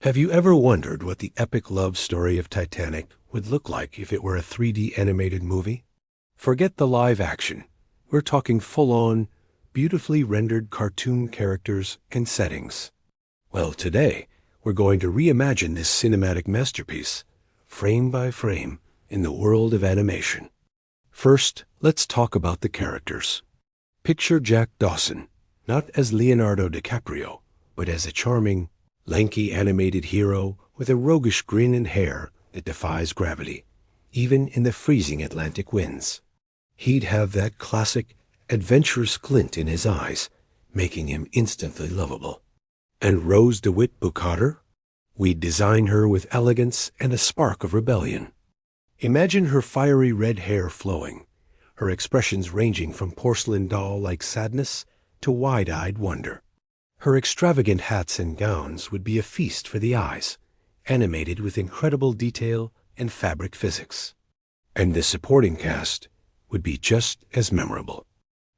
Have you ever wondered what the epic love story of Titanic would look like if it were a 3D animated movie? Forget the live action. We're talking full-on, beautifully rendered cartoon characters and settings. Well, today, we're going to reimagine this cinematic masterpiece, frame by frame, in the world of animation. First, let's talk about the characters. Picture Jack Dawson, not as Leonardo DiCaprio, but as a charming, lanky animated hero with a roguish grin and hair that defies gravity, even in the freezing Atlantic winds. He'd have that classic, adventurous glint in his eyes, making him instantly lovable. And Rose DeWitt Bukater? We'd design her with elegance and a spark of rebellion. Imagine her fiery red hair flowing, her expressions ranging from porcelain doll-like sadness to wide-eyed wonder. Her extravagant hats and gowns would be a feast for the eyes, animated with incredible detail and fabric physics. And the supporting cast would be just as memorable.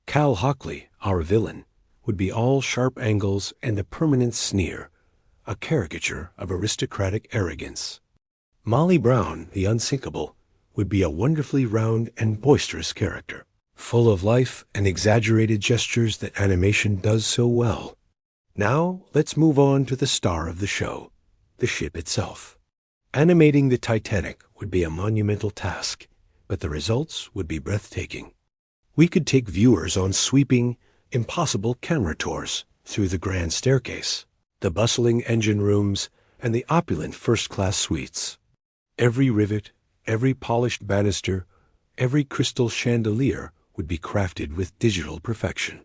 Cal Hockley, our villain, would be all sharp angles and a permanent sneer, a caricature of aristocratic arrogance. Molly Brown, the unsinkable, would be a wonderfully round and boisterous character, full of life and exaggerated gestures that animation does so well. Now, let's move on to the star of the show, the ship itself. Animating the Titanic would be a monumental task, but the results would be breathtaking. We could take viewers on sweeping, impossible camera tours through the grand staircase, the bustling engine rooms, and the opulent first-class suites. Every rivet, every polished banister, every crystal chandelier would be crafted with digital perfection.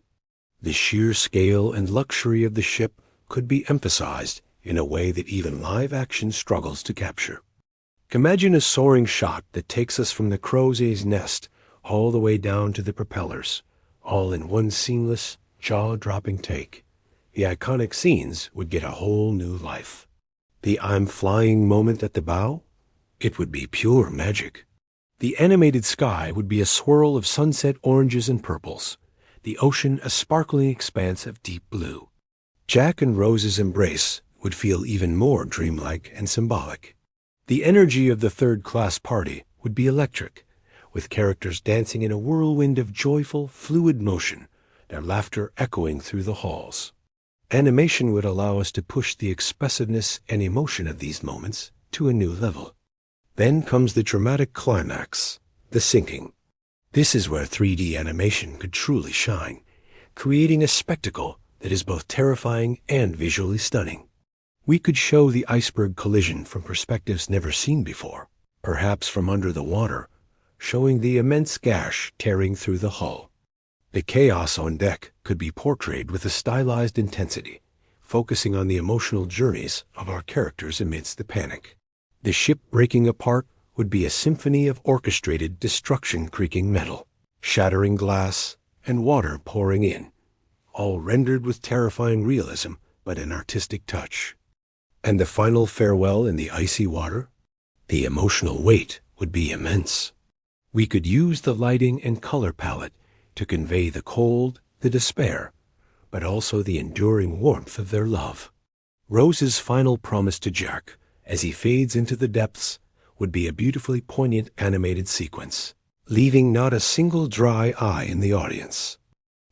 The sheer scale and luxury of the ship could be emphasized in a way that even live action struggles to capture. Imagine a soaring shot that takes us from the crow's nest all the way down to the propellers, all in one seamless, jaw-dropping take. The iconic scenes would get a whole new life. The "I'm flying" moment at the bow? It would be pure magic. The animated sky would be a swirl of sunset oranges and purples, the ocean a sparkling expanse of deep blue. Jack and Rose's embrace would feel even more dreamlike and symbolic. The energy of the third-class party would be electric, with characters dancing in a whirlwind of joyful, fluid motion, their laughter echoing through the halls. Animation would allow us to push the expressiveness and emotion of these moments to a new level. Then comes the dramatic climax, the sinking. This is where 3D animation could truly shine, creating a spectacle that is both terrifying and visually stunning. We could show the iceberg collision from perspectives never seen before, perhaps from under the water, showing the immense gash tearing through the hull. The chaos on deck could be portrayed with a stylized intensity, focusing on the emotional journeys of our characters amidst the panic. The ship breaking apart would be a symphony of orchestrated destruction, creaking metal, shattering glass, and water pouring in, all rendered with terrifying realism but an artistic touch. And the final farewell in the icy water? The emotional weight would be immense. We could use the lighting and color palette to convey the cold, the despair, but also the enduring warmth of their love. Rose's final promise to Jack, as he fades into the depths, would be a beautifully poignant animated sequence, leaving not a single dry eye in the audience.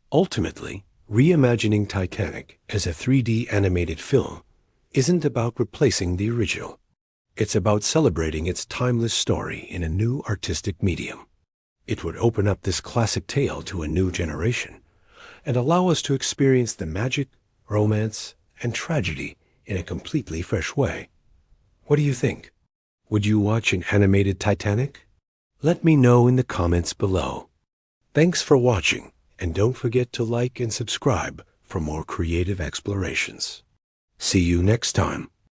Ultimately, reimagining Titanic as a 3D animated film isn't about replacing the original. It's about celebrating its timeless story in a new artistic medium. It would open up this classic tale to a new generation and allow us to experience the magic, romance, and tragedy in a completely fresh way. What do you think? Would you watch an animated Titanic? Let me know in the comments below. Thanks for watching, and don't forget to like and subscribe for more creative explorations. See you next time.